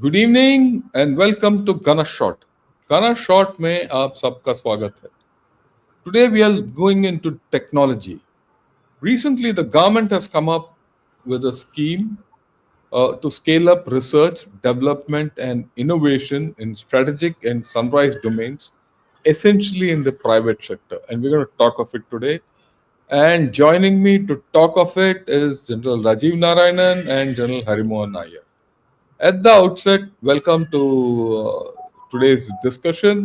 Good evening and welcome to Gana shot. Gana shot में आप सबका स्वागत है। Today we are going into technology. Recently, the government has come up with a scheme to scale up research, development, and innovation in strategic and sunrise domains, essentially in the private sector. And we're going to talk of it today. And joining me to talk of it is General Rajiv Narayanan and General Harimohan Iyer. At the outset, welcome to today's discussion,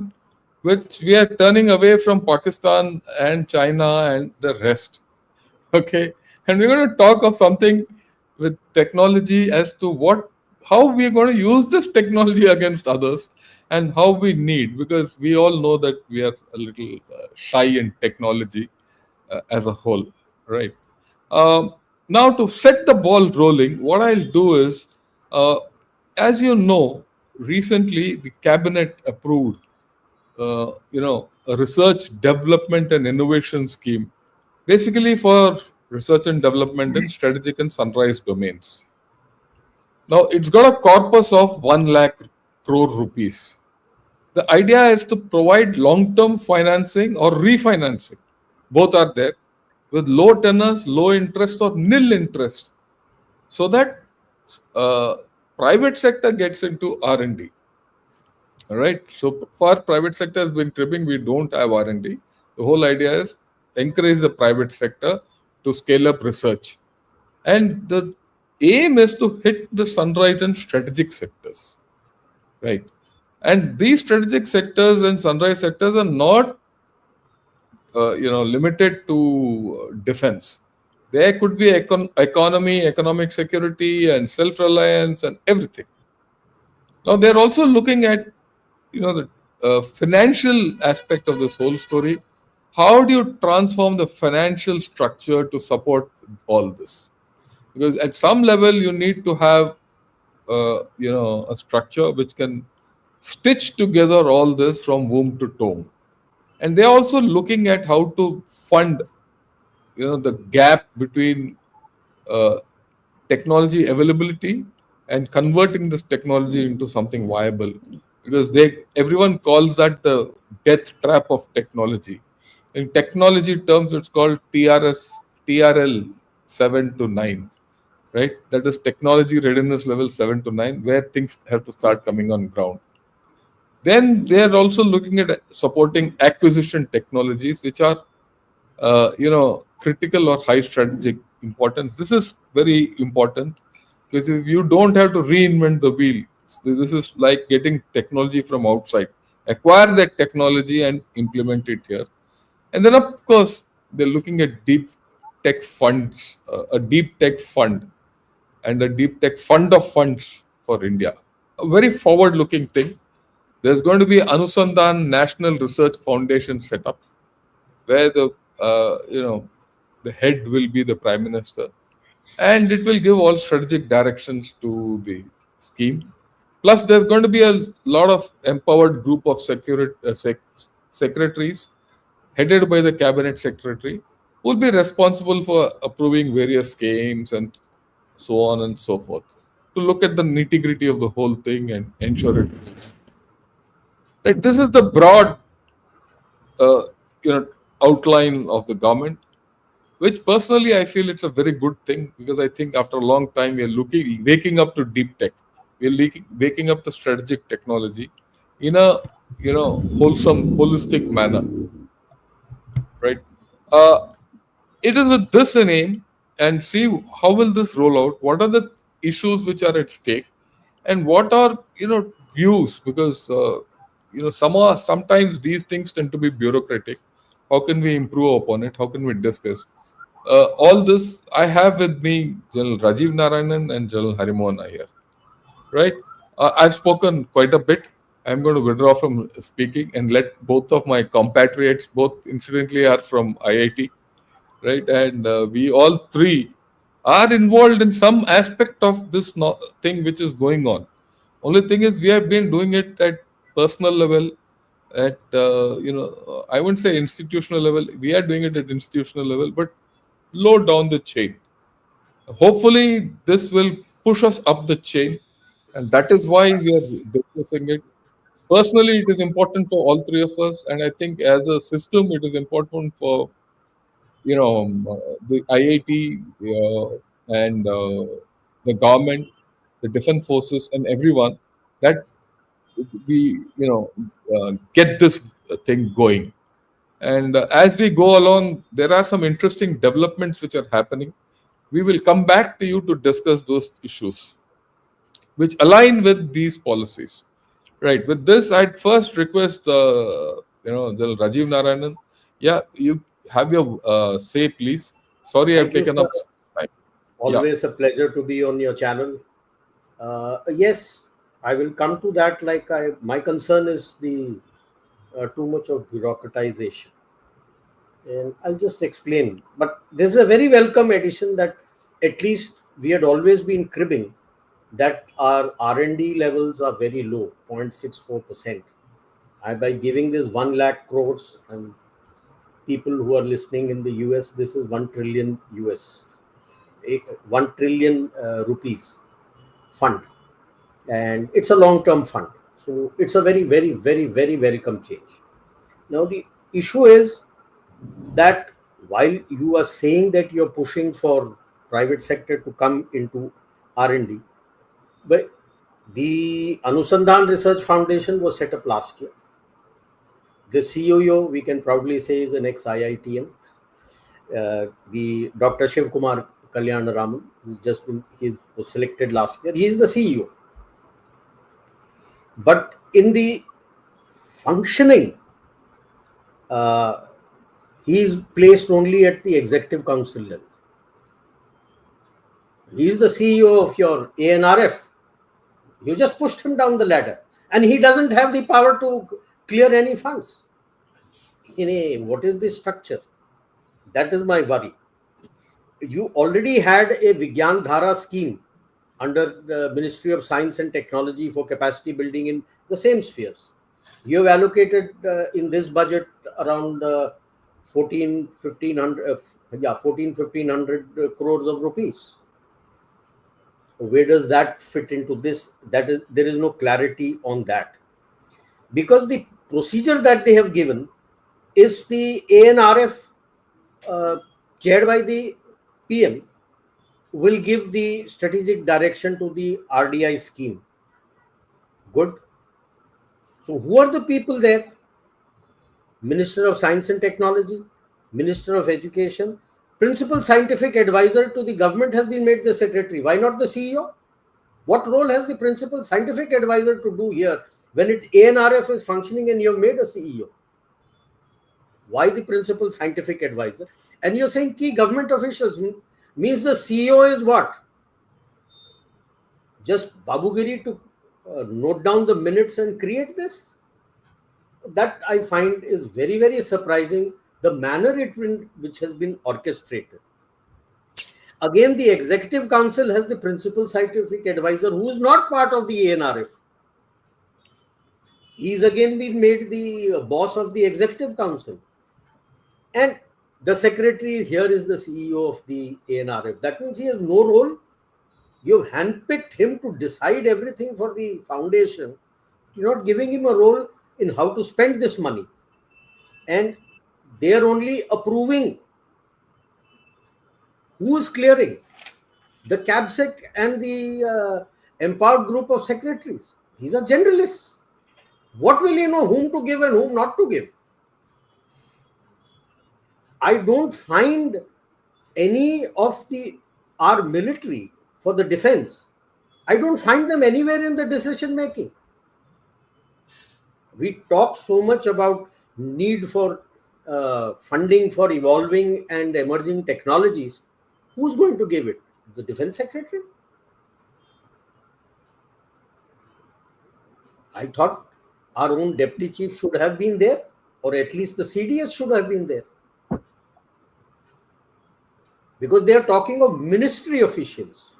which we are turning away from Pakistan and China and the rest. Okay, and we're going to talk of something with technology as to how we're going to use this technology against others, and how we need, because we all know that we are a little shy in technology as a whole, right? Um, Now, to set the ball rolling, what I'll do is, uh, as you know, recently the cabinet approved, a research, development, and innovation scheme, basically for research and development in strategic and sunrise domains. Now, it's got a corpus of 1 lakh crore rupees. The idea is to provide long-term financing or refinancing. Both are there with low tenors, low interest, or nil interest, so that uh, private sector gets into R&D. All right. So far, private sector has been cribbing. We don't have R&D. The whole idea is encourage the private sector to scale up research, and the aim is to hit the sunrise and strategic sectors, right? And these strategic sectors and sunrise sectors are not limited to defense. There could be economy, economic security, and self-reliance, and everything. Now they're also looking at the financial aspect of this whole story. How do you transform the financial structure to support all this? Because at some level you need to have a structure which can stitch together all this from womb to tomb. And they're also looking at how to fund the gap between uh, technology availability and converting this technology into something viable, because everyone calls that the death trap of technology. In technology terms, it's called TRL 7 to 9, right? That is technology readiness level 7 to 9, where things have to start coming on ground. Then they are also looking at supporting acquisition technologies, which are critical or high strategic importance. This is very important, because if you don't have to reinvent the wheel, this is like getting technology from outside. Acquire that technology and implement it here. And then, of course, they're looking at deep tech funds, a deep tech fund, and a deep tech fund of funds for India. A very forward-looking thing. There's going to be Anusandhan National Research Foundation set up, where the head will be the prime minister, and it will give all strategic directions to the scheme. Plus, there's going to be a lot of empowered group of secretaries headed by the cabinet secretary, who will be responsible for approving various schemes and so on and so forth, to look at the nitty gritty of the whole thing and ensure it is. Like, this is the broad uh, you know outline of the government, which personally I feel it's a very good thing, because I think after a long time we are waking up to deep tech. We are waking up to strategic technology in a wholesome, holistic manner, right? Uh, it is with this in aim, and see how will this roll out. What are the issues which are at stake, and what are views, because sometimes these things tend to be bureaucratic. How can we improve upon it? How can we discuss all this? I have with me General Rajiv Narayanan and General Harimohan Iyer, right? I've spoken quite a bit. I'm going to withdraw from speaking and let both of my compatriots, both incidentally are from IIT, right? And we all three are involved in some aspect of this thing which is going on. Only thing is, we have been doing it at personal level, at I wouldn't say institutional level. We are doing it at institutional level, but low down the chain. Hopefully, this will push us up the chain, and that is why we are discussing it. Personally, it is important for all three of us, and I think as a system, it is important for the IIT and the government, the defense forces, and everyone that we get this thing going. And as we go along, there are some interesting developments which are happening. We will come back to you to discuss those issues which align with these policies. Right. With this, I'd first request General Rajiv Narayanan. Yeah, you have your say, please. Sorry, I've Thank you, taken sir. up time. Yeah. Always a pleasure to be on your channel. Yes, I will come to that. My concern is the too much of bureaucratization, and I'll just explain. But this is a very welcome addition that at least we had always been cribbing that our R&D levels are very low, 0.64%. By giving this 1 lakh crores, and people who are listening in the US, this is 1 trillion US, 1 trillion rupees fund, and it's a long term fund. So it's a very, very, very, very welcome change. Now, the issue is that while you are saying that you're pushing for private sector to come into R&D, but the Anusandhan Research Foundation was set up last year. The CEO, we can proudly say, is an ex-IITM. The Dr. Shiv Kumar Kalyan Raman, he was selected last year. He is the CEO. But in the functioning, he is placed only at the executive council level. He is the CEO of your ANRF. You just pushed him down the ladder, and he doesn't have the power to clear any funds. What is the structure? That is my worry. You already had a Vigyan Dhara scheme under the Ministry of Science and Technology for capacity building in the same spheres. You have allocated in this budget around 1500 crores of rupees. Where does that fit into this? There is no clarity on that, because the procedure that they have given is the ANRF, chaired by the PM, will give the strategic direction to the RDI scheme. Good. So who are the people there? Minister of Science and Technology, Minister of Education, Principal Scientific Advisor to the government has been made the secretary. Why not the CEO? What role has the Principal Scientific Advisor to do here when ANRF is functioning and you have made a CEO? Why the Principal Scientific Advisor? And you're saying key government officials, means the CEO is what? Just Babugiri to note down the minutes and create this? That I find is very, very surprising, the manner which has been orchestrated. Again, the Executive Council has the Principal Scientific Advisor who is not part of the ANRF. He's again been made the boss of the Executive Council. And the secretary here is the CEO of the ANRF. That means he has no role. You've handpicked him to decide everything for the foundation. You're not giving him a role in how to spend this money. And they are only approving. Who is clearing? The CABSEC and the empowered group of secretaries. These are generalists. What will he know whom to give and whom not to give? I don't find any of our military for the defense. I don't find them anywhere in the decision making. We talk so much about need for funding for evolving and emerging technologies. Who's going to give it? The defense secretary? I thought our own deputy chief should have been there, or at least the CDS should have been there. Because they are talking of ministry officials.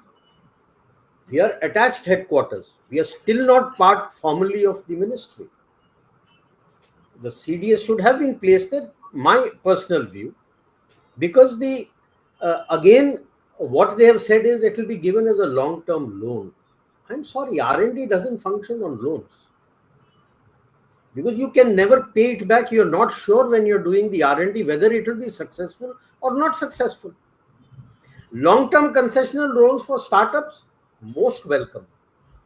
We are attached headquarters. We are still not part formally of the ministry. The CDS should have been placed there, my personal view, because again, what they have said is it will be given as a long-term loan. I'm sorry, R&D doesn't function on loans, because you can never pay it back. You're not sure when you're doing the R&D whether it will be successful or not successful. Long-term concessional loans for startups, most welcome.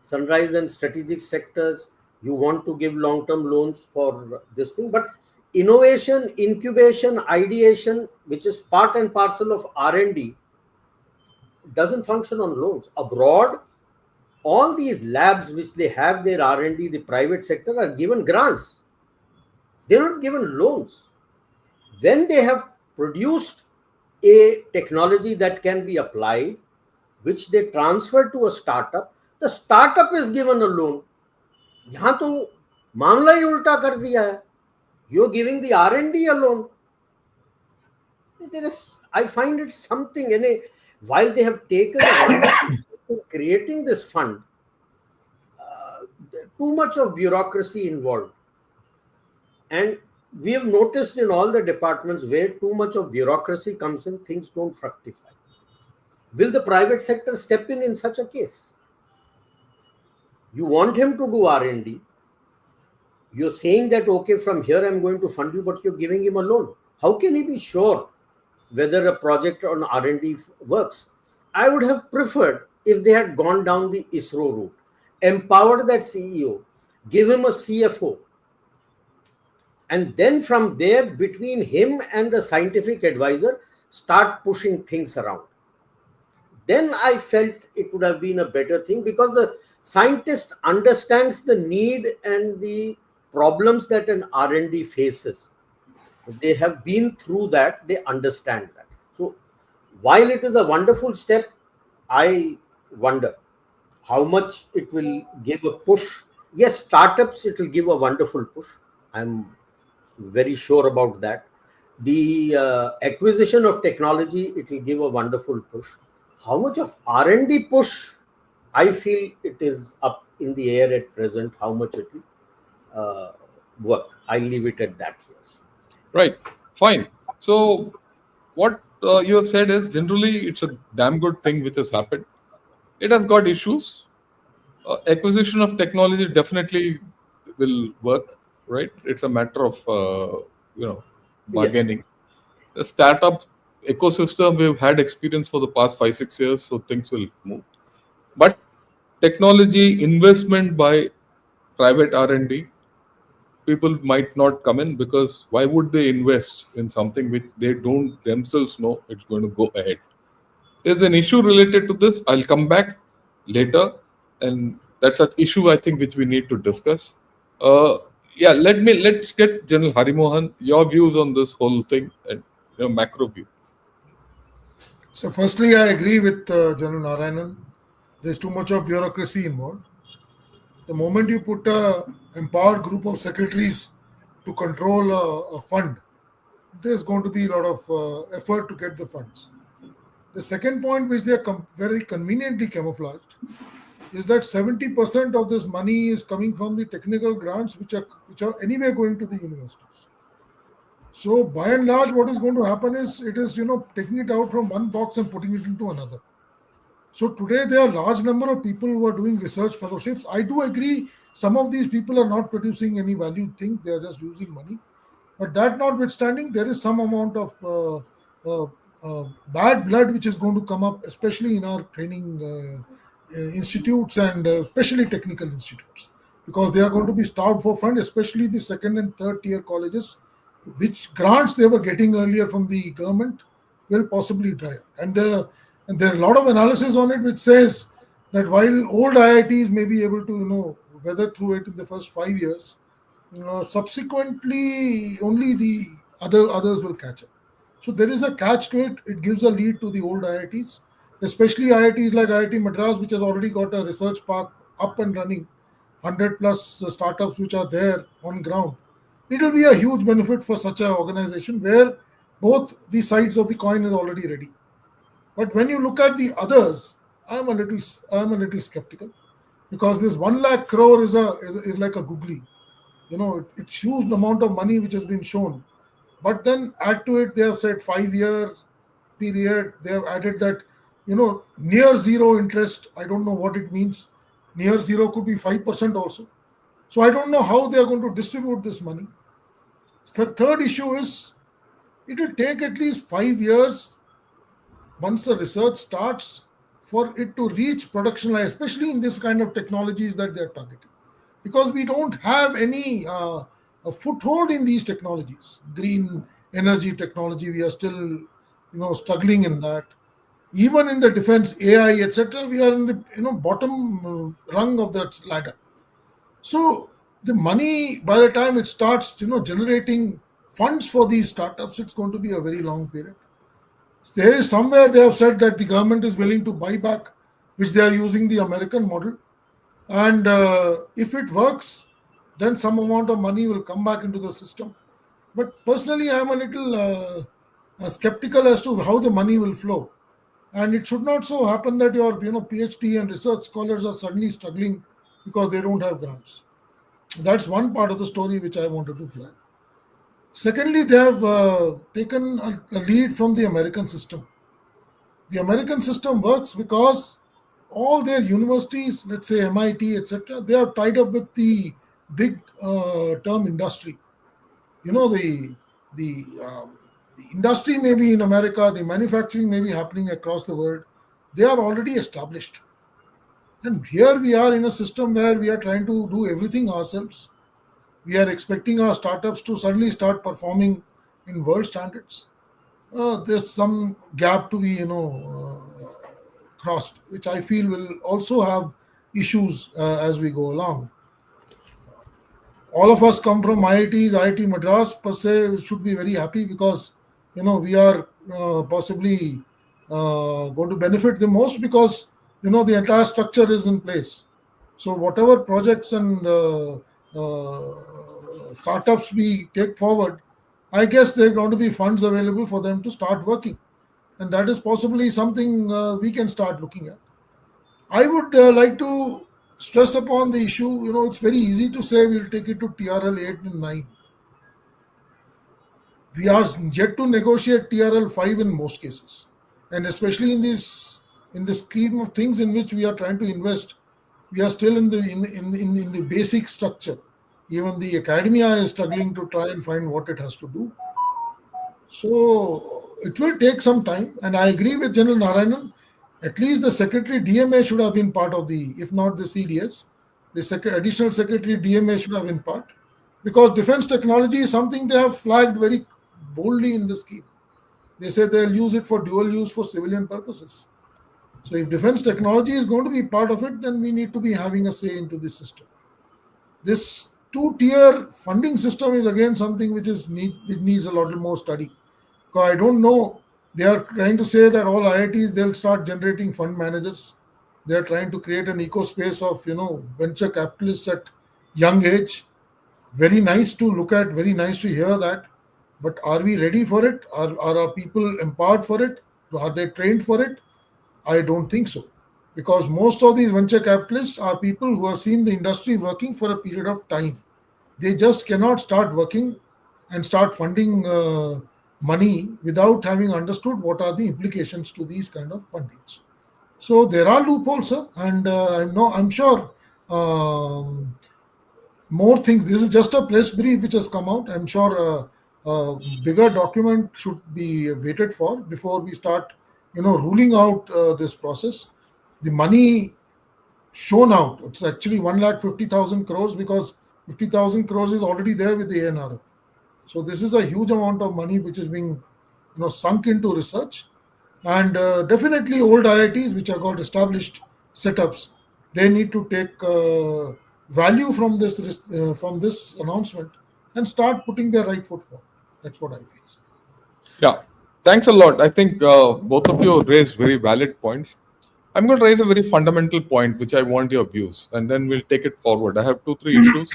Sunrise and strategic sectors, you want to give long-term loans for this thing, but innovation, incubation, ideation, which is part and parcel of R&D, doesn't function on loans. Abroad, all these labs which they have their R&D, the private sector, are given grants. They're not given loans. When they have produced a technology that can be applied, which they transfer to a startup, the startup is given a loan. यहाँ तो मामला ही उल्टा कर दिया है. You're giving the R&D a loan. There is, I find it something, while they have taken a wonderful in creating this fund, too much of bureaucracy involved. And we have noticed in all the departments where too much of bureaucracy comes in, things don't fructify. Will the private sector step in such a case? You want him to do R&D. You're saying that, okay, from here I'm going to fund you, but you're giving him a loan. How can he be sure whether a project on R&D works? I would have preferred if they had gone down the ISRO route, empowered that CEO, give him a CFO, and then from there, between him and the scientific advisor, start pushing things around. Then I felt it would have been a better thing, because the scientist understands the need and the problems that an R&D faces. They have been through that, they understand that. So while it is a wonderful step, I wonder how much it will give a push. Yes, startups, it will give a wonderful push. I'm very sure about that. The acquisition of technology, it will give a wonderful push. How much of R&D push, I feel it is up in the air at present, how much it will work. I'll leave it at that. Yes. Right. Fine. So what you have said is generally it's a damn good thing which has happened. It has got issues. Acquisition of technology definitely will work, right? It's a matter of Yes. bargaining. The startup ecosystem, we've had experience for the past 5-6 years, so things will move. But technology investment by private R&D, people might not come in, because why would they invest in something which they don't themselves know it's going to go ahead? There's an issue related to this. I'll come back later, and that's an issue I think which we need to discuss. Yeah, let's get General Harimohan, your views on this whole thing and macro view. So, firstly, I agree with General Narayanan. There's too much of bureaucracy involved. The moment you put a empowered group of secretaries to control a fund, there's going to be a lot of effort to get the funds. The second point, which they are very conveniently camouflaged, is that 70% of this money is coming from the technical grants, which are anyway going to the universities. So by and large, what is going to happen is it is taking it out from one box and putting it into another. So today there are a large number of people who are doing research fellowships. I do agree some of these people are not producing any valued thing; they are just using money. But that notwithstanding, there is some amount of bad blood which is going to come up, especially in our training institutes and especially technical institutes, because they are going to be starved for fund, especially the second and third tier colleges, which grants they were getting earlier from the government will possibly dry up. And there are a lot of analysis on it which says that while old IITs may be able to weather through it in the first 5 years, subsequently only the others will catch up. So there is a catch to it. It gives a lead to the old IITs, especially IITs like IIT Madras, which has already got a research park up and running, 100 plus startups which are there on ground. It will be a huge benefit for such an organization where both the sides of the coin is already ready. But when you look at the others, I'm a little skeptical, because this 1 lakh crore is like a googly. It's huge amount of money which has been shown. But then add to it, they have said 5-year period. They have added that near zero interest. I don't know what it means. Near zero could be 5% also. So I don't know how they are going to distribute this money. The third issue is it will take at least 5 years once the research starts for it to reach production line, especially in this kind of technologies that they are targeting. Because we don't have any a foothold in these technologies. Green energy technology, we are still struggling in that. Even in the defense, AI, etc., we are in the bottom rung of that ladder. So the money, by the time it starts generating funds for these startups, it's going to be a very long period. There is somewhere they have said that the government is willing to buy back, which they are using the American model. And if it works, then some amount of money will come back into the system. But personally, I am a little skeptical as to how the money will flow. And it should not so happen that your PhD and research scholars are suddenly struggling because they don't have grants. That's one part of the story which I wanted to flag. Secondly, they have taken a lead from the American system. The American system works because all their universities, let's say MIT, etc., they are tied up with the big term industry. You know, the industry may be in America, the manufacturing may be happening across the world. They are already established. And here we are in a system where we are trying to do everything ourselves. We are expecting our startups to suddenly start performing in world standards. There's some gap to be, crossed, which I feel will also have issues as we go along. All of us come from IITs, IIT Madras per se should be very happy because we are possibly going to benefit the most because the entire structure is in place. So whatever projects and startups we take forward, I guess there are going to be funds available for them to start working, and that is possibly something we can start looking at. I would like to stress upon the issue. It's very easy to say we'll take it to TRL 8 and 9. We are yet to negotiate TRL 5 in most cases, and especially in the scheme of things in which we are trying to invest, we are still in the basic structure. Even the academia is struggling to try and find what it has to do. So it will take some time, and I agree with General Narayanan. At least the Secretary DMA should have been part of the, if not the CDS, the additional Secretary DMA should have been part, because defense technology is something they have flagged very boldly in the scheme. They say they'll use it for dual use for civilian purposes. So if defense technology is going to be part of it, then we need to be having a say into this system. This two-tier funding system is again something which needs a lot more study. Because I don't know, they are trying to say that all IITs, they'll start generating fund managers. They are trying to create an ecospace of venture capitalists at young age. Very nice to look at, very nice to hear that. But are we ready for it? Are our people empowered for it? Are they trained for it? I don't think so. Because most of these venture capitalists are people who have seen the industry working for a period of time. They just cannot start working and start funding money without having understood what are the implications to these kind of fundings. So there are loopholes, sir, and I'm sure more things. This is just a press brief which has come out. I'm sure a bigger document should be waited for before we start, ruling out this process. The money shown out, it's actually 1,50,000 crores because 50,000 crores is already there with the ANRF. So this is a huge amount of money which is being, sunk into research, and definitely old IITs which have got established setups, they need to take value from this announcement and start putting their right foot forward. That's what I feel. Yeah, thanks a lot. I think both of you raised very valid points. I'm going to raise a very fundamental point which I want your views, and then we'll take it forward. I have 2-3 issues.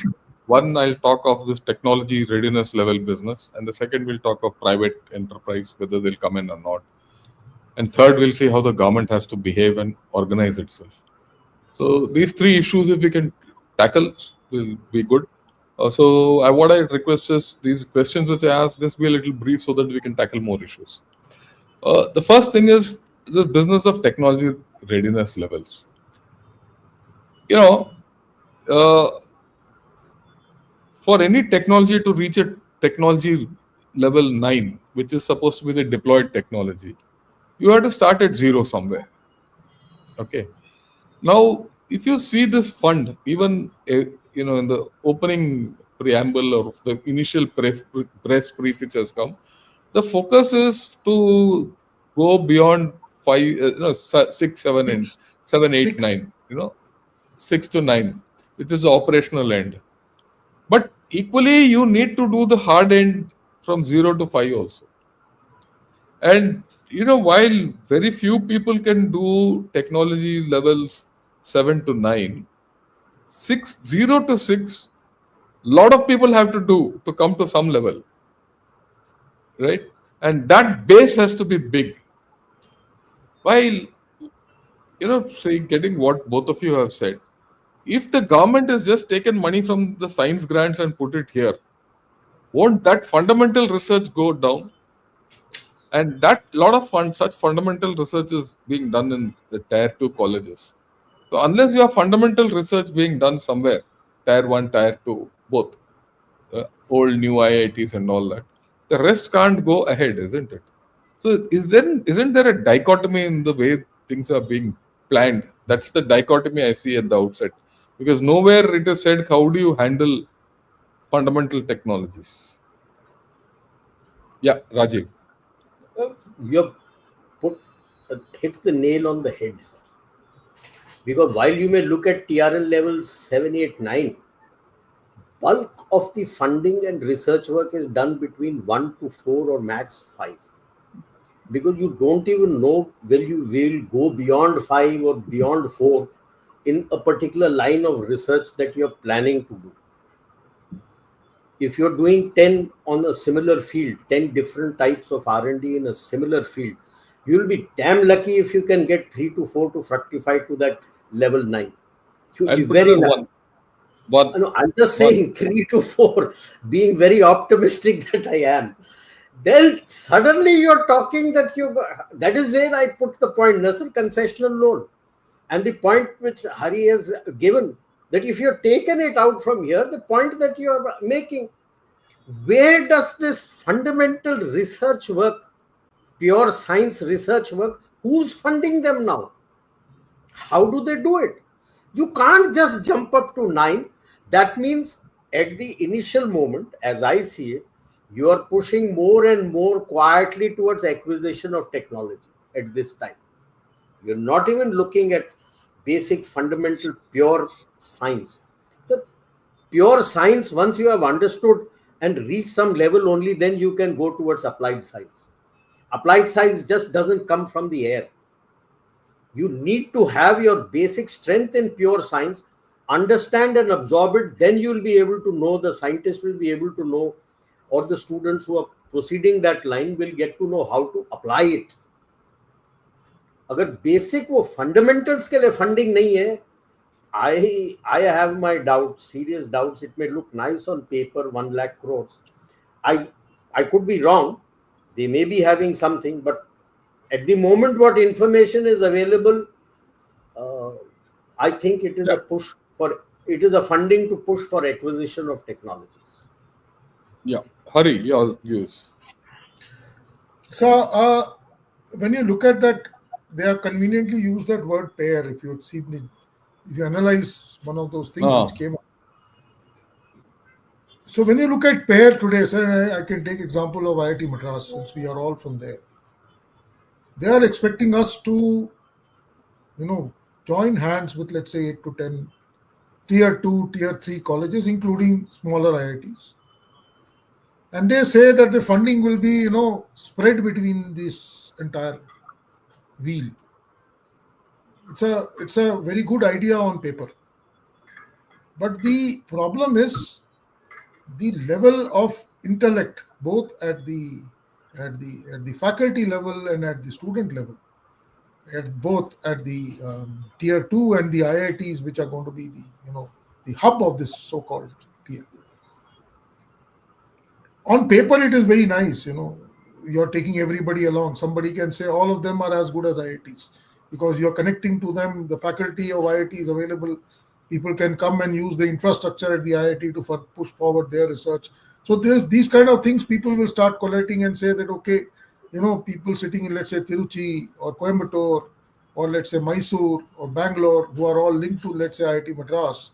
One, I'll talk of this technology readiness level business, and the second, we'll talk of private enterprise, whether they'll come in or not. And third, we'll see how the government has to behave and organize itself. So these 3 issues, if we can tackle, will be good. What I request is these questions which I ask, this be a little brief so that we can tackle more issues. The first thing is this business of technology readiness levels. You know, uh, for any technology to reach a technology level 9, which is supposed to be the deployed technology, you have to start at zero somewhere. Okay. Now, if you see this fund, even in the opening preamble or the initial press brief which has come, the focus is to go beyond five, 6, 7, and Six, 7, 8, six. 9. 6 to 9, which is the operational end. But equally, you need to do the hard end from 0 to 5 also. And while very few people can do technology levels 7 to 9, 6, 0 to 6, lot of people have to do to come to some level, right? And that base has to be big. While, say, getting what both of you have said, if the government has just taken money from the science grants and put it here, won't that fundamental research go down? And that lot of such fundamental research is being done in the tier 2 colleges. So unless you have fundamental research being done somewhere, tier 1, tier 2, both, old new IITs and all that, the rest can't go ahead, isn't it? So isn't there a dichotomy in the way things are being planned? That's the dichotomy I see at the outset. Because nowhere it is said how do you handle fundamental technologies. Yeah, Rajiv. You put hit the nail on the head, sir. Because while you may look at TRL levels 7, 8, 9, bulk of the funding and research work is done between 1 to 4 or max 5. Because you don't even know will you will go beyond 5 or beyond 4 in a particular line of research that you're planning to do. If you're doing 10 on a similar field, 10 different types of R&D in a similar field, you'll be damn lucky if you can get 3 to 4 to fructify to that level 9. You'll I'll be put it very as lucky. one, No, I'm just one. saying 3 to 4, being very optimistic that I am. Then suddenly you're talking that that is where I put the point, Nasir, concessional loan. And the point which Hari has given, that if you're taken it out from here, the point that you're making, where does this fundamental research work, pure science research work, who's funding them now? How do they do it? You can't just jump up to 9. That means at the initial moment, as I see it, you are pushing more and more quietly towards acquisition of technology at this time. You're not even looking at basic fundamental pure science. So pure science, once you have understood and reached some level, only then you can go towards applied science. Applied science just doesn't come from the air. You need to have your basic strength in pure science, understand and absorb it, then you will be able to know, the scientists will be able to know, or the students who are proceeding that line will get to know how to apply it. अगर basic वो fundamentals के लिए funding नहीं है, I have my doubts, serious doubts. It may look nice on paper, 1 lakh crores. I could be wrong. They may be having something, but at the moment, what information is available, I think it is Yeah, it is a funding to push for acquisition of technologies. yeah. Hurry, your views. So, when you look at that, they have conveniently used that word pair. If if you analyze one of those things Ah, which came up. So, when you look at pair today, sir, I can take example of IIT Madras since we are all from there. They are expecting us to, join hands with, let's say, 8 to 10 tier 2, tier 3 colleges, including smaller IITs. And they say that the funding will be, spread between this entire wheel. It's a very good idea on paper. But the problem is the level of intellect, both at the faculty level and at the student level, at the tier 2 and the IITs, which are going to be the hub of this so-called tier. On paper it is very nice, you're taking everybody along. Somebody can say all of them are as good as IITs because you're connecting to them. The faculty of IIT is available People can come and use the infrastructure at the IIT to push forward their research. So there's these kind of things people will start collating and say that, okay, people sitting in, let's say, Tiruchi or Coimbatore or let's say Mysore or Bangalore, who are all linked to, let's say, IIT Madras,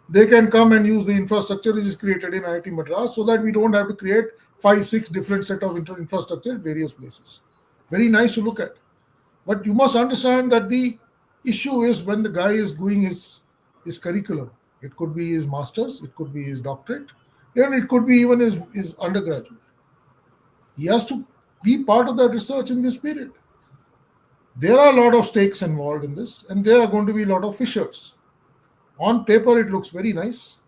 they can come and use the infrastructure which is created in IIT Madras, so that we don't have to create 5-6 different set of infrastructure at various places. Very nice to look at. But you must understand that the issue is when the guy is doing his curriculum. It could be his master's, it could be his doctorate, and it could be even his undergraduate. He has to be part of that research in this period. There are a lot of stakes involved in this, and there are going to be a lot of fissures. On paper, it looks very nice.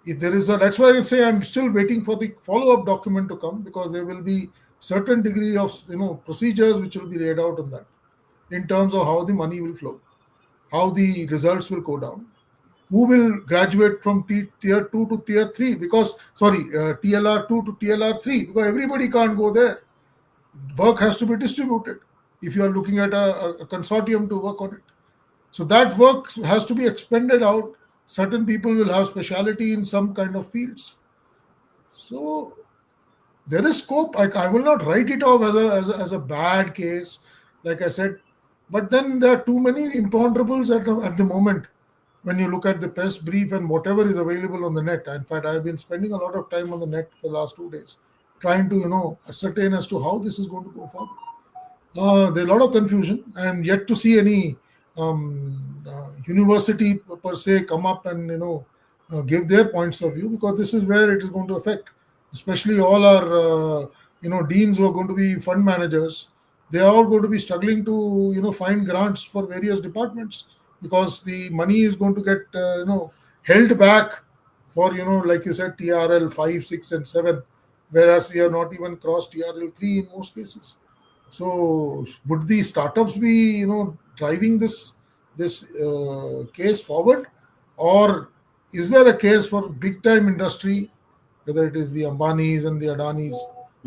If there is that's why I say I'm still waiting for the follow-up document to come, because there will be certain degree of procedures which will be laid out on that, in terms of how the money will flow, how the results will go down, who will graduate from tier 2 to tier 3, TLR 2 to TLR 3, because everybody can't go there. Work has to be distributed if you are looking at a consortium to work on it. So that work has to be expended out. Certain people will have speciality in some kind of fields. So there is scope. I will not write it off as a bad case, like I said. But then there are too many imponderables at the moment when you look at the press brief and whatever is available on the net. In fact, I've been spending a lot of time on the net for the last 2 days, trying to ascertain as to how this is going to go forward. There's a lot of confusion, and yet to see any university per se come up and give their points of view, because this is where it is going to affect, especially all our deans who are going to be fund managers. They are all going to be struggling to find grants for various departments, because the money is going to get held back for like you said, TRL 5, 6 and 7, whereas we have not even crossed TRL 3 in most cases. So would the startups be driving this case forward, or is there a case for big time industry, whether it is the Ambanis and the Adanis?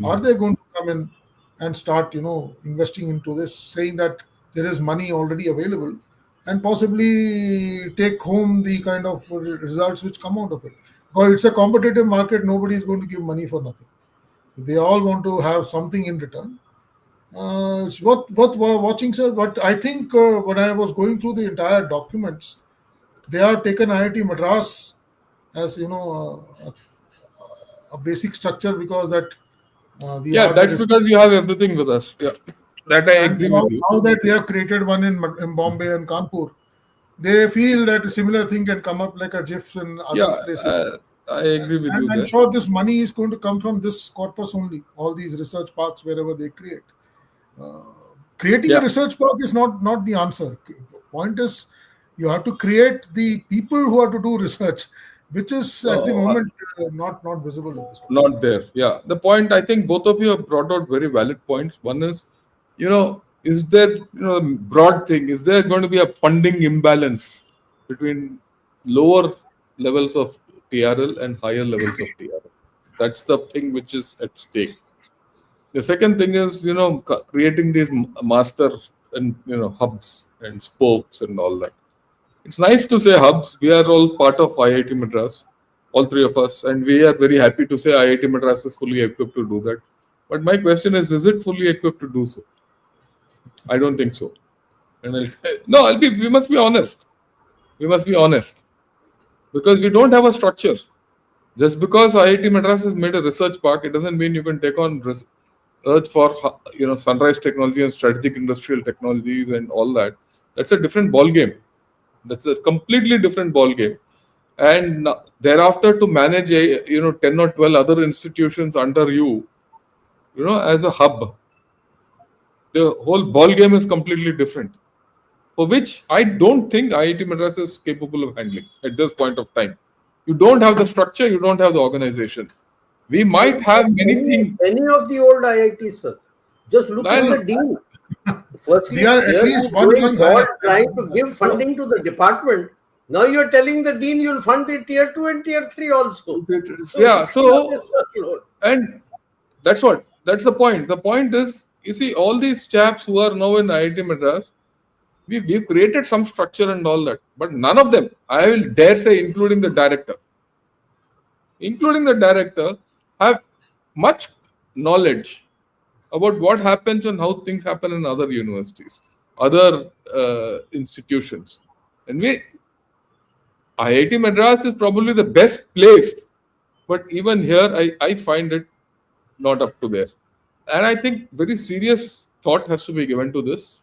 Are they going to come in and start investing into this, saying that there is money already available, and possibly take home the kind of results which come out of it? Because it's a competitive market, nobody is going to give money for nothing. They all want to have something in return. It's worth watching, sir. But I think when I was going through the entire documents, they are taken IIT Madras as a basic structure, because that we have that's because you have everything with us. Yeah, that I and agree with you. now that they have created one in Bombay and Kanpur, they feel that a similar thing can come up like a GIF in other places. I agree with you And I'm there. sure this money is going to come from this corpus only, all these research parks wherever they create. Creating a research park is not the answer. Point is, you have to create the people who have to do research, which is at the moment not visible in this point. Not there. Yeah. The point, I think both of you have brought out very valid points. One is, is there, broad thing, is there going to be a funding imbalance between lower levels of TRL and higher levels of TRL? That's the thing which is at stake. The second thing is, creating these master and, hubs and spokes and all that. It's nice to say hubs. We are all part of IIT Madras, all three of us, and we are very happy to say IIT Madras is fully equipped to do that. But my question is it fully equipped to do so? I don't think so. And we must be honest. We must be honest. Because we don't have a structure. Just because IIT Madras has made a research park, it doesn't mean you can take on research for sunrise technology and strategic industrial technologies and all that. That's a different ball game. That's a completely different ball game. And thereafter, to manage 10 or 12 other institutions under you, as a hub, the whole ball game is completely different. For which I don't think IIT Madras is capable of handling at this point of time. You don't have the structure, you don't have the organization. We might have many things. Any of the old IITs, sir. Just look at the dean. Firstly, We are at least one month trying to give funding to the department. Now you're telling the dean you'll fund the tier 2 and tier 3 also. Yeah, and that's the point. The point is, you see, all these chaps who are now in IIT Madras, We've created some structure and all that, but none of them, I will dare say, including the director, have much knowledge about what happens and how things happen in other universities, other institutions. And IIT Madras is probably the best placed, but even here, I find it not up to there. And I think very serious thought has to be given to this.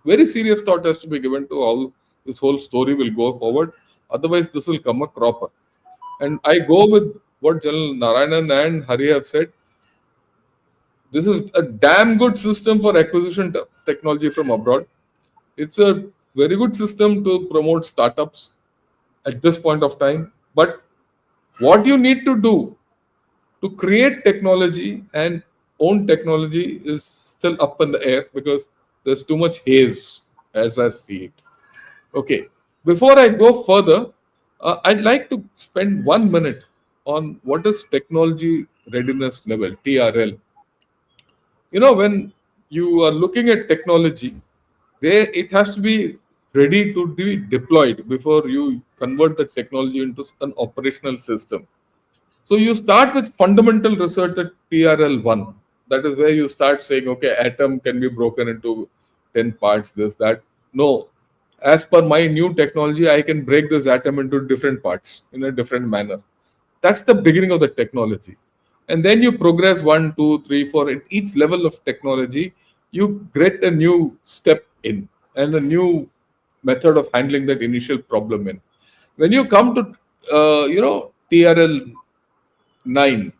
Very serious thought has to be given to how this whole story will go forward. Otherwise, this will come a cropper. And I go with what General Narayanan and Hari have said. This is a damn good system for acquisition technology from abroad. It's a very good system to promote startups at this point of time. But what you need to do to create technology and own technology is still up in the air because there's too much haze as I see it. Okay, before I go further, I'd like to spend 1 minute on what is technology readiness level, TRL. When you are looking at technology, there it has to be ready to be deployed before you convert the technology into an operational system. So you start with fundamental research at TRL1. That is where you start saying, okay, atom can be broken into 10 parts, this, that. No, as per my new technology, I can break this atom into different parts in a different manner. That's the beginning of the technology. And then you progress 1, 2, 3, 4. At each level of technology, you get a new step in and a new method of handling that initial problem in. When you come to, TRL 9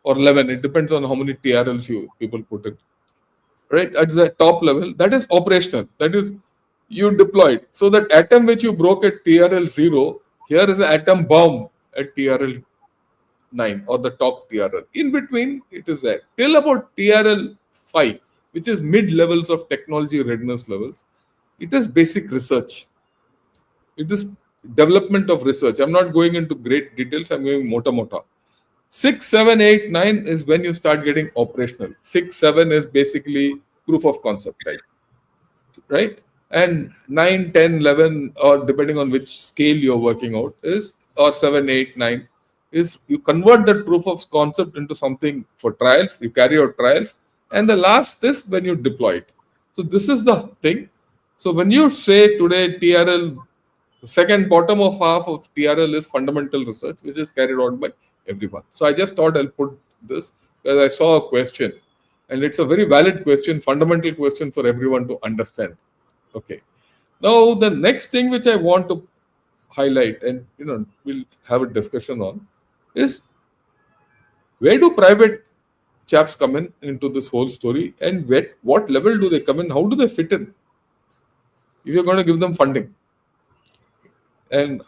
or 11, it depends on how many TRLs you people put it, right? At the top level, that is operational. That is, you deployed. So that atom which you broke at TRL 0, here is an atom bomb at TRL 9 or the top TRL. In between, it is there. Till about TRL 5, which is mid levels of technology readiness levels, it is basic research. It is development of research. I'm not going into great details, I'm going mota. 6, 7, 8, 9 is when you start getting operational. 6, 7 is basically proof of concept type, right? And 9, 10, 11, or depending on which scale you're working out, is or 7, 8, 9 is you convert that proof of concept into something for trials, you carry out trials, and the last is when you deploy it. So this is the thing. So when you say today TRL, the second bottom of half of TRL is fundamental research, which is carried out by everyone. So I just thought I'll put this because I saw a question, and it's a very valid question, fundamental question for everyone to understand. Okay. Now the next thing which I want to highlight, and we'll have a discussion on, is where do private chaps come in into this whole story, and what level do they come in? How do they fit in? If you're going to give them funding, and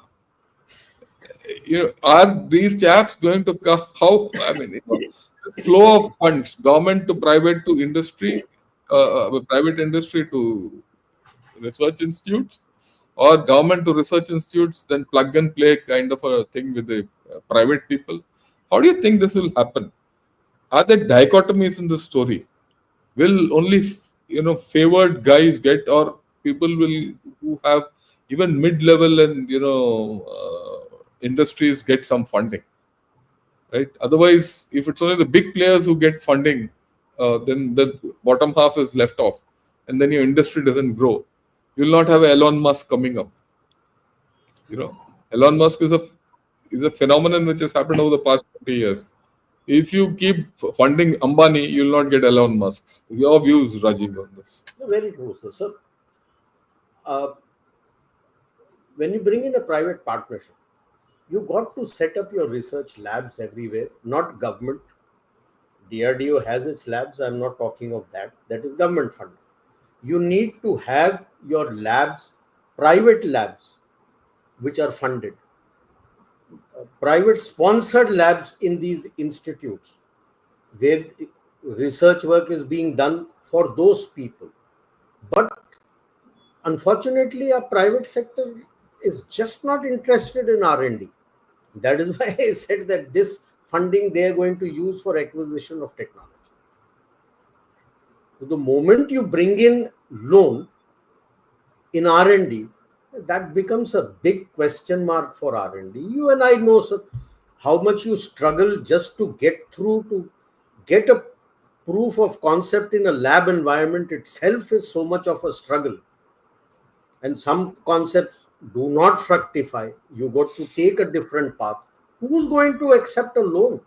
are these chaps going to come? How? I mean, flow of funds, government to private to industry, private industry to research institutes, or government to research institutes, then plug and play kind of a thing with the private people. How do you think this will happen? Are there dichotomies in the story? Will only favored guys get, or people will who have even mid-level and industries get some funding, right? Otherwise, if it's only the big players who get funding, then the bottom half is left off, and then your industry doesn't grow. You'll not have Elon Musk coming up. Elon Musk is a phenomenon which has happened over the past 20 years. If you keep funding Ambani, you'll not get Elon Musk. Your views, Rajiv, on this? No, very true, sir. So, when you bring in a private partnership, you got to set up your research labs everywhere, not government. DRDO has its labs. I'm not talking of that. That is government funded. You need to have your labs, private labs, which are funded. Private sponsored labs in these institutes where research work is being done for those people. But unfortunately, our private sector is just not interested in R&D. That is why I said that this funding they are going to use for acquisition of technology. So the moment you bring in loan, in R&D, that becomes a big question mark for R&D. You and I know, sir, how much you struggle just to get through, to get a proof of concept in a lab environment itself is so much of a struggle. And some concepts do not fructify. You got to take a different path. Who's going to accept a loan?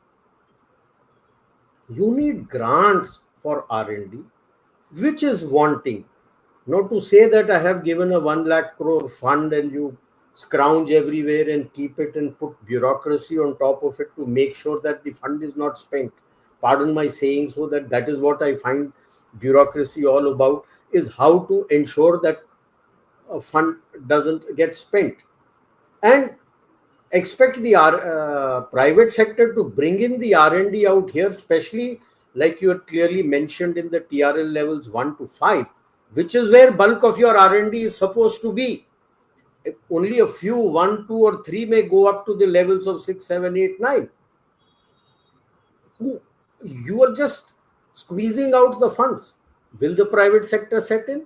You need grants for R&D, which is wanting. Not to say that I have given a 1 lakh crore fund and you scrounge everywhere and keep it and put bureaucracy on top of it to make sure that the fund is not spent. Pardon my saying so, that is what I find bureaucracy all about, is how to ensure that a fund doesn't get spent. And expect the private sector to bring in the R&D out here, especially like you had clearly mentioned in the TRL levels 1 to 5, which is where bulk of your R&D is supposed to be. Only a few, 1, 2 or 3 may go up to the levels of 6, 7, 8, 9. You are just squeezing out the funds. Will the private sector set in?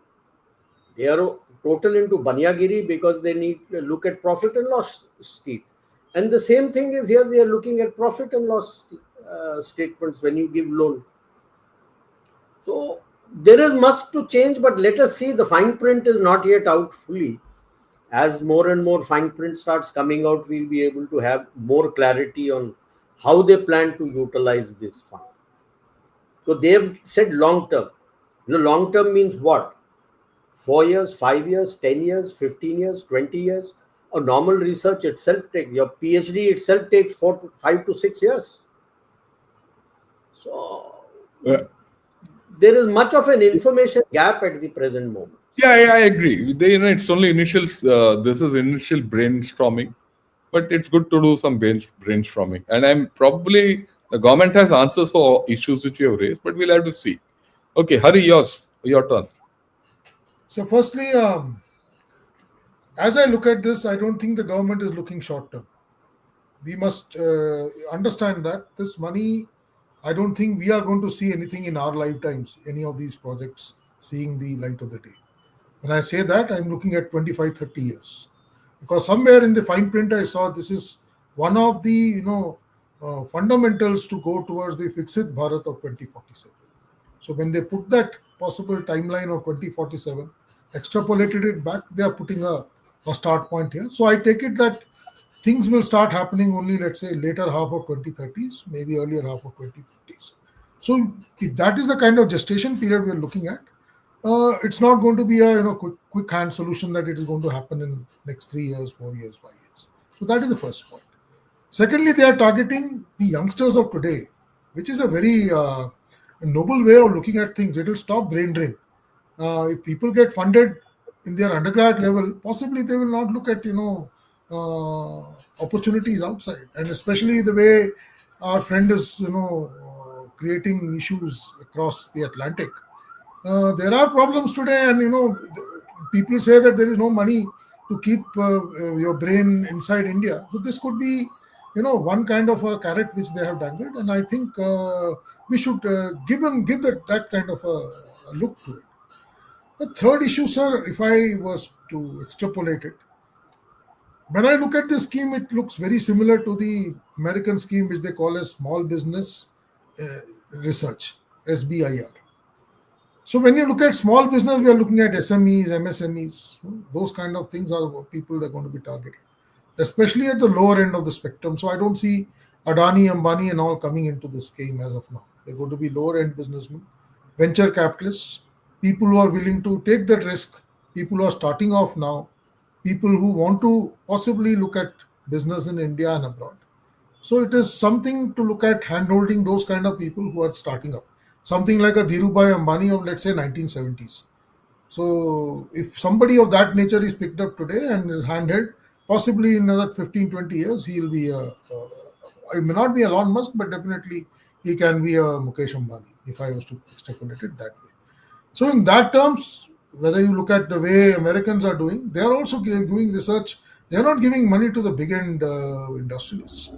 They are total into Banyagiri because they need to look at profit and loss sheet. And the same thing is here, they are looking at profit and loss statements when you give loan. So there is much to change, but let us see. The fine print is not yet out fully. As more and more fine print starts coming out, we'll be able to have more clarity on how they plan to utilize this fund. So they've said long term. Long term means what? 4 years, 5 years, 10 years, 15 years, 20 years. A normal research itself takes, your PhD itself takes 5 to 6 years. So there is much of an information gap at the present moment. Yeah, I agree. It's only initial. This is initial brainstorming, but it's good to do some brainstorming. And I'm probably the government has answers for issues which you have raised, but we'll have to see. Okay, Hari, your turn. So, firstly, as I look at this, I don't think the government is looking short term. We must understand that this money, I don't think we are going to see anything in our lifetimes, any of these projects seeing the light of the day. When I say that, I'm looking at 25, 30 years. Because somewhere in the fine print I saw this is one of the fundamentals to go towards the Viksit Bharat of 2047. So when they put that possible timeline of 2047, extrapolated it back, they are putting a start point here. So I take it that things will start happening only, let's say, later half of 2030s, maybe earlier half of 2050s. So if that is the kind of gestation period we're looking at, it's not going to be a quick hand solution that it is going to happen in next 3 years, 4 years, 5 years. So that is the first point. Secondly, they are targeting the youngsters of today, which is a very noble way of looking at things. It will stop brain drain. If people get funded in their undergrad level, possibly they will not look at opportunities outside, and especially the way our friend is creating issues across the Atlantic. There are problems today, and people say that there is no money to keep your brain inside India. So this could be one kind of a carrot which they have dangled, and I think we should give that kind of a look to it. The third issue, sir, if I was to extrapolate it, when I look at this scheme, it looks very similar to the American scheme which they call as Small Business Research, SBIR. So when you look at small business, we are looking at SMEs, MSMEs. Those kind of things are what people that are going to be targeted, especially at the lower end of the spectrum. So I don't see Adani, Ambani and all coming into this game as of now. They're going to be lower end businessmen, venture capitalists, people who are willing to take that risk, people who are starting off now, people who want to possibly look at business in India and abroad. So it is something to look at handholding those kind of people who are starting up. Something like a Dhirubhai Ambani of, let's say, 1970s. So if somebody of that nature is picked up today and is handheld, possibly in another 15, 20 years, he will be it may not be Elon Musk, but definitely he can be a Mukesh Ambani, if I was to extrapolate it that way. So in that terms, whether you look at the way Americans are doing, they are also doing research. They are not giving money to the big end industrialists.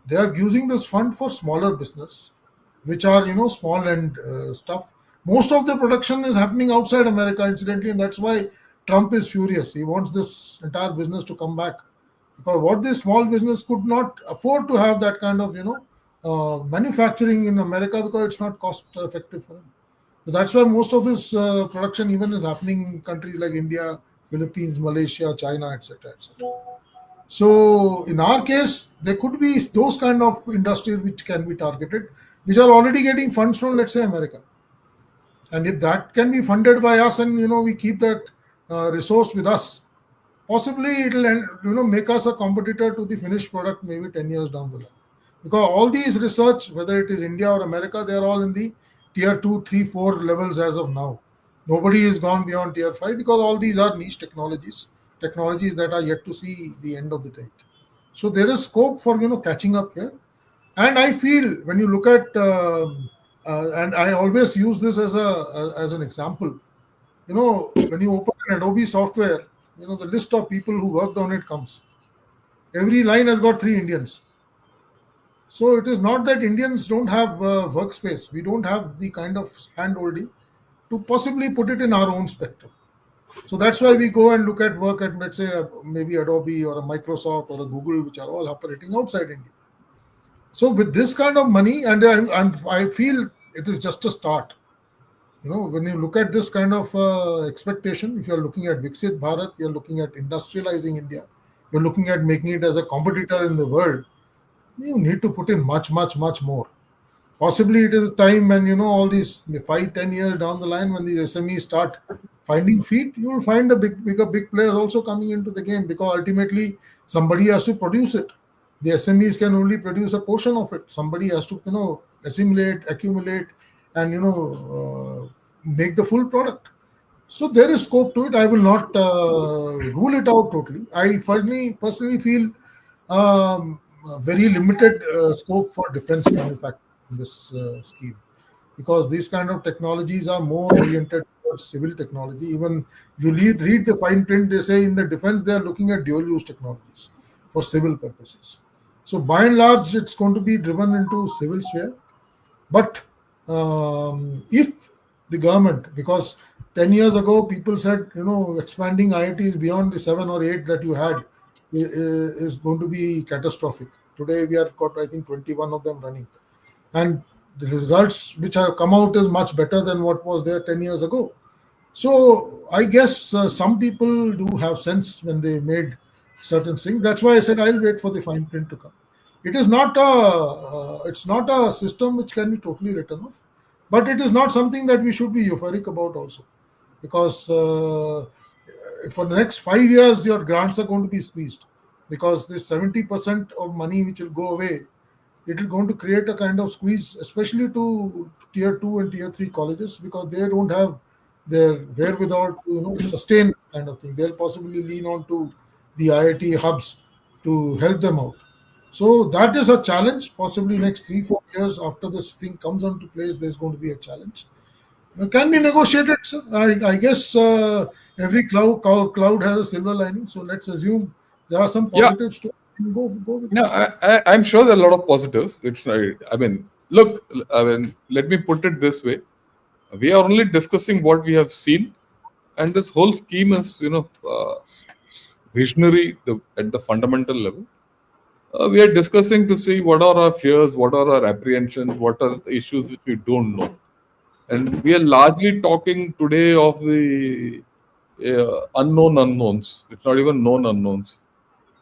They are using this fund for smaller business, which are small end stuff. Most of the production is happening outside America, incidentally, and that's why Trump is furious. He wants this entire business to come back because what this small business could not afford to have that kind of manufacturing in America because it's not cost effective for him. So that's why most of his production even is happening in countries like India, Philippines, Malaysia, China, etc., etc. So in our case, there could be those kind of industries which can be targeted, which are already getting funds from, let's say, America. And if that can be funded by us, and we keep that resource with us, possibly it'll make us a competitor to the finished product maybe 10 years down the line. Because all these research, whether it is India or America, they are all in the tier 2, 3, 4 levels as of now. Nobody has gone beyond tier 5 because all these are niche technologies that are yet to see the end of the date. So there is scope for catching up here. And I feel when you look at and I always use this as an example. When you open an Adobe software, the list of people who worked on it comes. Every line has got 3 Indians. So it is not that Indians don't have workspace. We don't have the kind of hand holding to possibly put it in our own spectrum. So that's why we go and look at work at, let's say, maybe Adobe or a Microsoft or a Google, which are all operating outside India. So with this kind of money, and I feel it is just a start. When you look at this kind of expectation, if you're looking at Viksit Bharat, you're looking at industrializing India, you're looking at making it as a competitor in the world, you need to put in much, much, much more. Possibly it is time when, all these 5, 10 years down the line, when these SMEs start finding feet, you will find the big players also coming into the game because ultimately somebody has to produce it. The SMEs can only produce a portion of it. Somebody has to, assimilate, accumulate, and, make the full product. So there is scope to it. I will not rule it out totally. I personally feel very limited scope for defense manufacturing in this scheme because these kind of technologies are more oriented towards civil technology. Even if you read the fine print, they say in the defense they are looking at dual use technologies for civil purposes. So by and large, it's going to be driven into civil sphere. But if the government, because 10 years ago people said, expanding IITs beyond the 7 or 8 that you had is going to be catastrophic. Today we have got, I think, 21 of them running. And the results which have come out is much better than what was there 10 years ago. So I guess some people do have sense when they made certain things. That's why I said I'll wait for the fine print to come. It is not it's not a system which can be totally written off, but it is not something that we should be euphoric about also, because for the next 5 years your grants are going to be squeezed because this 70% of money which will go away, it is going to create a kind of squeeze, especially to tier 2 and tier 3 colleges because they don't have their wherewithal to sustain this kind of thing. They'll possibly lean on to the IIT hubs to help them out. So that is a challenge. Possibly next 3-4 years after this thing comes into place, there's going to be a challenge. Can be negotiated, sir. I guess every cloud has a silver lining. So let's assume there are some Yeah, positives to go with yeah, this. I'm sure there are a lot of positives. I mean, look, I mean, let me put it this way: we are only discussing what we have seen, and this whole scheme is, visionary at the fundamental level. We are discussing to see what are our fears, what are our apprehensions, what are the issues which we don't know. And we are largely talking today of the unknown unknowns. It's not even known unknowns,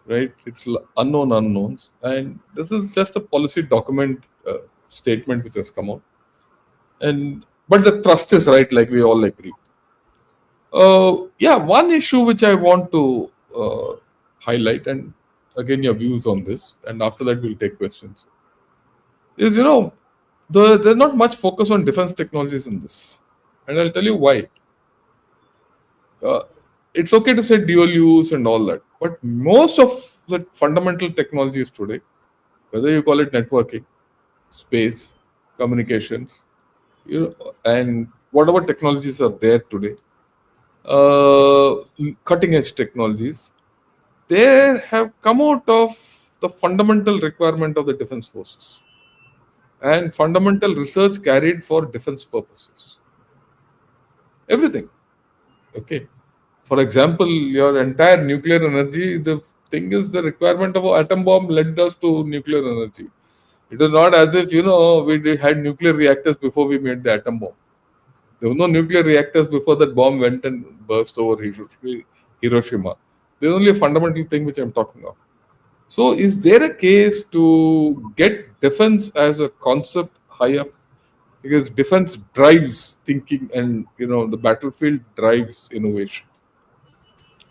right? It's unknown unknowns. And this is just a policy document statement which has come out. But the thrust is right, like we all agree. Yeah, one issue which I want to highlight, and again your views on this, and after that we'll take questions, is there's not much focus on defense technologies in this, and I'll tell you why. Uh, it's okay to say dual use and all that, but most of the fundamental technologies today, whether you call it networking, space, communications, and whatever technologies are there today, uh, cutting edge technologies, they have come out of the fundamental requirement of the defense forces and fundamental research carried for defense purposes. Everything. Okay. For example, your entire nuclear energy, the thing is the requirement of an atom bomb led us to nuclear energy. It was not as if, had nuclear reactors before we made the atom bomb. There were no nuclear reactors before that bomb went and burst over Hiroshima. There's only a fundamental thing which I'm talking of. So, is there a case to get defense as a concept high up? Because defense drives thinking, and the battlefield drives innovation.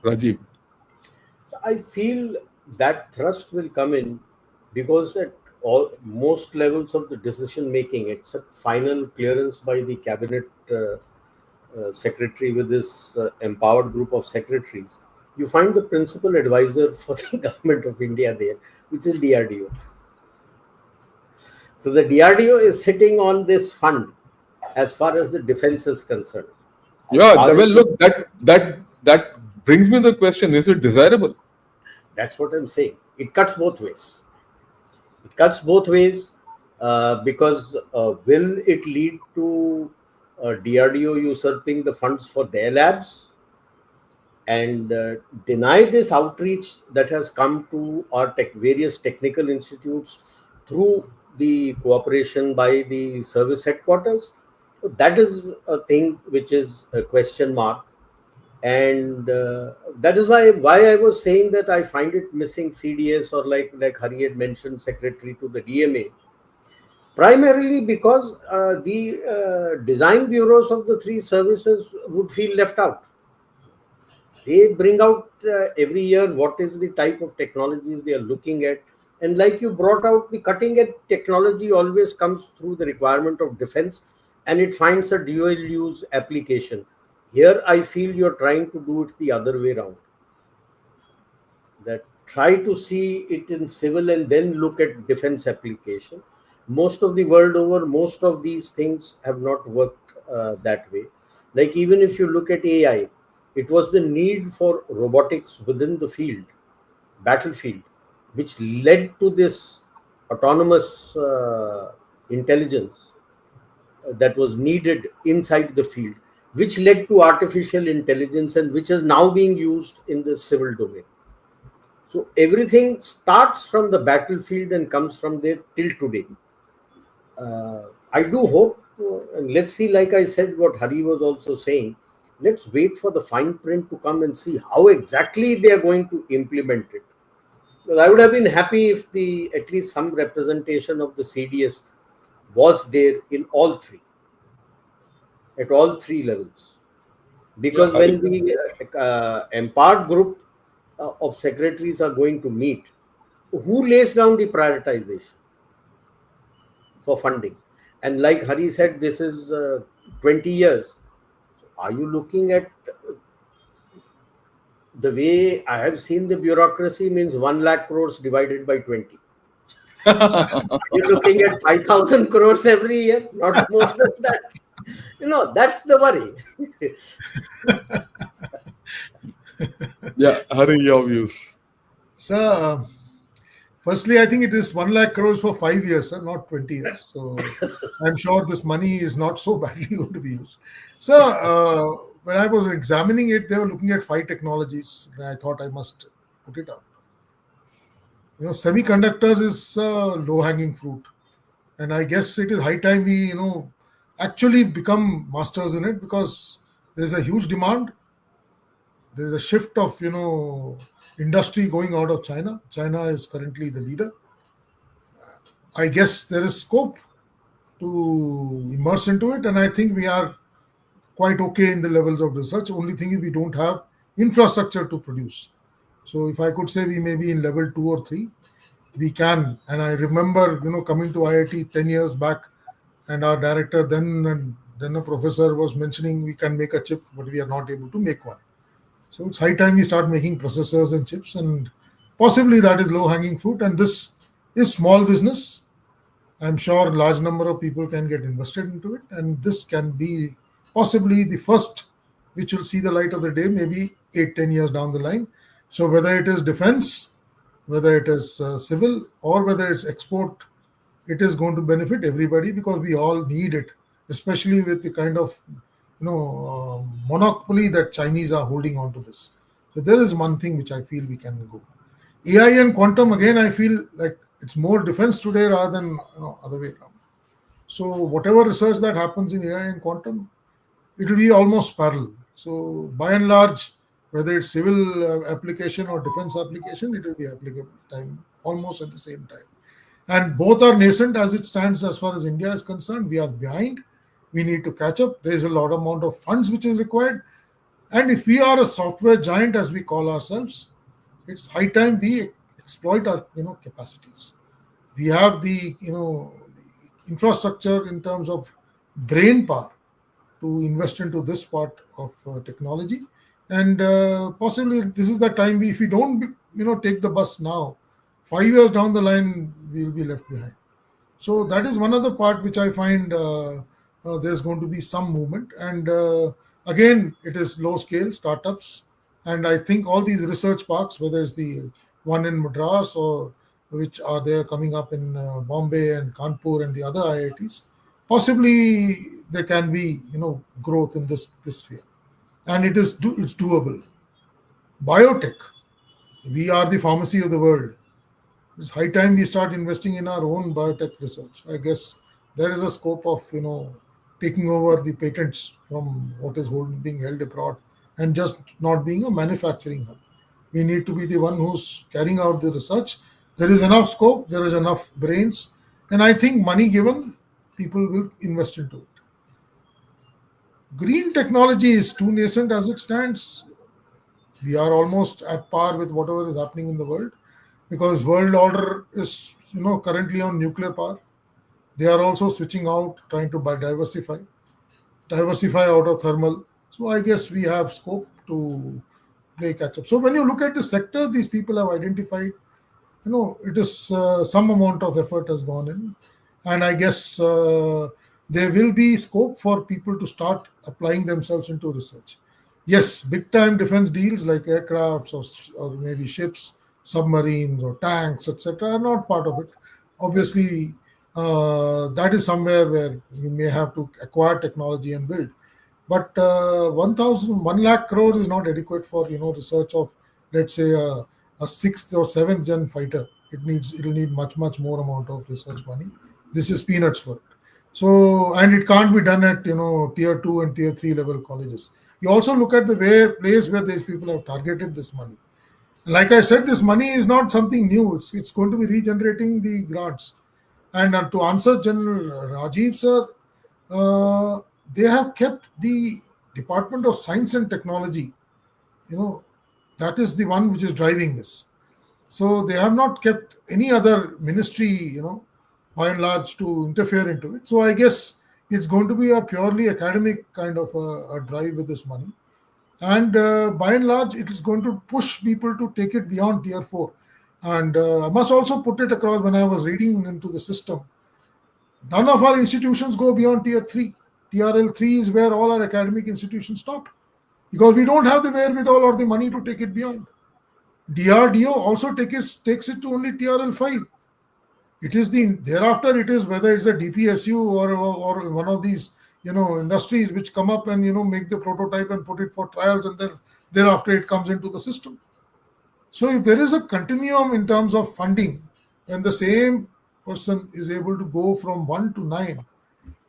Rajiv. So I feel that thrust will come in because at all most levels of the decision making, except final clearance by the cabinet secretary with this empowered group of secretaries, you find the principal advisor for the government of India there, which is DRDO. So the DRDO is sitting on this fund as far as the defense is concerned. As Yeah, far well, as look, that brings me the question: is it desirable? That's what I'm saying. It cuts both ways. It cuts both ways because will it lead to DRDO usurping the funds for their labs and deny this outreach that has come to our various technical institutes through the cooperation by the service headquarters? So that is a thing which is a question mark, and that is why I was saying that I find it missing CDS, or like Hari had mentioned, secretary to the DMA, primarily because the design bureaus of the three services would feel left out. They bring out every year what is the type of technologies they are looking at, and like you brought out, the cutting edge technology always comes through the requirement of defense, and it finds a dual use application. Here I feel you're trying to do it the other way around, that try to see it in civil and then look at defense application. Most of the world over, most of these things have not worked that way. Like even if you look at AI, it was the need for robotics within the field, battlefield, which led to this autonomous intelligence that was needed inside the field, which led to artificial intelligence and which is now being used in the civil domain. So everything starts from the battlefield and comes from there till today. I do hope, and let's see, like I said, what Hari was also saying, let's wait for the fine print to come and see how exactly they are going to implement it. Well, I would have been happy if at least some representation of the CDS was there in at all three levels. Yeah, Because Hari. when the empowered group of secretaries are going to meet, who lays down the prioritization for funding? And like Hari said, this is 20 years. Are you looking at the way I have seen the bureaucracy means 1 lakh crores divided by 20? Are you looking at 5,000 crores every year? Not more than that. That's the worry. Yeah, Hari, your views. So, firstly, I think it is 1 lakh crores for 5 years, sir, not 20 years. So, I'm sure this money is not so badly going to be used. So, when I was examining it, they were looking at 5 technologies. I thought I must put it out. Semiconductors is low-hanging fruit, and I guess it is high time we, actually become masters in it, because there's a huge demand. There's a shift of, industry going out of China. China is currently the leader. I guess there is scope to immerse into it, and I think we are quite okay in the levels of research. Only thing is we don't have infrastructure to produce. So if I could say we may be in level 2 or 3, we can. And I remember, coming to IIT 10 years back, and our director then a professor was mentioning we can make a chip, but we are not able to make one. So it's high time we start making processors and chips, and possibly that is low-hanging fruit. And this is small business. I'm sure a large number of people can get invested into it, and this can be possibly the first which will see the light of the day, maybe 8-10 years down the line. So whether it is defense, whether it is civil, or whether it's export, it is going to benefit everybody, because we all need it, especially with the kind of monopoly that Chinese are holding on to this. So there is one thing which I feel we can go. AI and quantum, again, I feel like it's more defense today rather than other way around. So whatever research that happens in AI and quantum, it will be almost parallel. So by and large, whether it's civil application or defense application, it will be applicable time almost at the same time. And both are nascent as it stands as far as India is concerned. We are behind. We need to catch up. There is a lot amount of funds which is required. And if we are a software giant, as we call ourselves, it's high time we exploit our capacities. We have the infrastructure in terms of brain power to invest into this part of technology, and possibly this is the time if we don't take the bus now, 5 years down the line we'll be left behind. So that is one other part which I find there's going to be some movement. And again, it is low scale startups. And I think all these research parks, whether it's the one in Madras or which are there coming up in Bombay and Kanpur and the other IITs, possibly there can be growth in this sphere. And it's doable. Biotech, we are the pharmacy of the world. It's high time we start investing in our own biotech research. I guess there is a scope of taking over the patents from what is being held abroad and just not being a manufacturing hub. We need to be the one who's carrying out the research. There is enough scope, there is enough brains, and I think money given, people will invest into it. Green technology is too nascent as it stands. We are almost at par with whatever is happening in the world, because world order is currently on nuclear power. They are also switching out, trying to diversify out of thermal. So I guess we have scope to play catch up. So when you look at the sector, these people have identified, it is some amount of effort has gone in, and I guess there will be scope for people to start applying themselves into research. Yes, big time defense deals like aircrafts or maybe ships, submarines or tanks, etc., are not part of it. Obviously, that is somewhere where we may have to acquire technology and build. But 1 lakh crore is not adequate for research of, let's say, a sixth or seventh gen fighter. It'll need much more amount of research money. This is peanuts for it. So, and it can't be done at tier 2 and tier 3 level colleges. You also look at the place where these people have targeted this money. Like I said, this money is not something new. It's going to be regenerating the grants. And to answer General Rajiv sir, they have kept the Department of Science and Technology. That is the one which is driving this. So they have not kept any other ministry, by and large, to interfere into it. So I guess it's going to be a purely academic kind of a drive with this money. And by and large, it is going to push people to take it beyond tier 4. And I must also put it across, when I was reading into the system, none of our institutions go beyond tier 3. TRL 3 is where all our academic institutions stop, because we don't have the wherewithal or the money to take it beyond. DRDO also takes it to only TRL 5. It is thereafter it is whether it's a DPSU or one of these industries which come up and make the prototype and put it for trials, and then thereafter it comes into the system. So if there is a continuum in terms of funding, when the same person is able to go from 1 to 9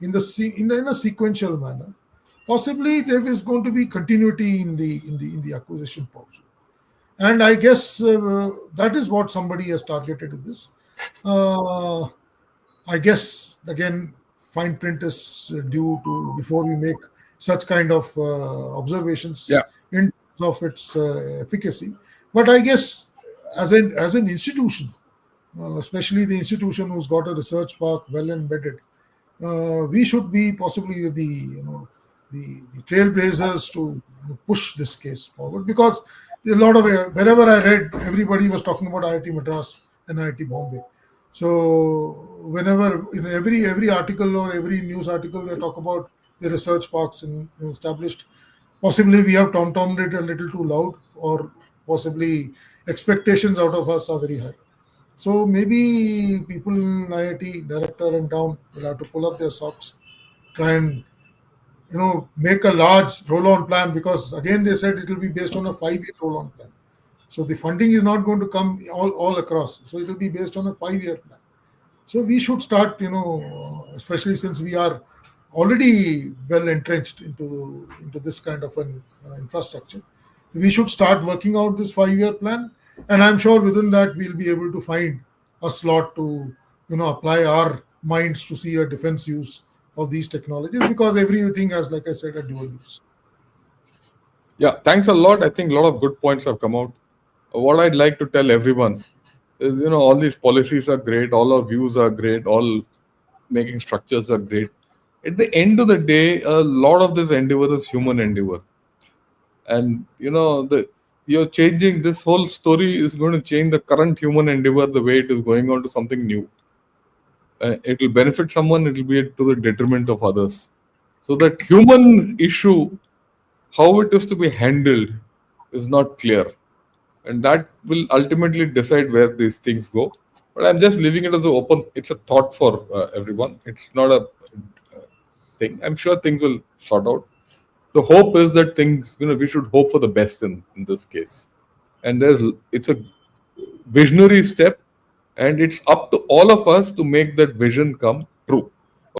in a sequential manner, possibly there is going to be continuity in the acquisition portion. And I guess that is what somebody has targeted in this. I guess again, fine print is due to before we make such kind of observations in terms of its efficacy. But I guess as an institution, especially the institution who's got a research park well embedded, we should be possibly the trailblazers to push this case forward, because a lot of wherever I read, everybody was talking about IIT Madras and IIT Bombay. So whenever in every article or every news article they talk about the research parks established, possibly we have tom-tommed it a little too loud, or possibly expectations out of us are very high. So maybe people in IIT, director and down, will have to pull up their socks, try and make a large roll-on plan, because again they said it will be based on a 5-year roll-on plan. So the funding is not going to come all across. So it will be based on a 5-year plan. So we should start, especially since we are already well entrenched into this kind of an infrastructure. We should start working out this 5-year plan, and I'm sure within that we'll be able to find a slot to, apply our minds to see a defense use of these technologies, because everything has, like I said, a dual use. Yeah, thanks a lot. I think a lot of good points have come out. What I'd like to tell everyone is, all these policies are great, all our views are great, all making structures are great. At the end of the day, a lot of this endeavor is human endeavor. And, you're changing this whole story is going to change the current human endeavor the way it is going on to something new. It will benefit someone, it will be to the detriment of others. So that human issue, how it is to be handled, is not clear. And that will ultimately decide where these things go. But I'm just leaving it as it's a thought for everyone. It's not a thing. I'm sure things will sort out. The hope is that things, we should hope for the best in this case. And it's a visionary step, and it's up to all of us to make that vision come true.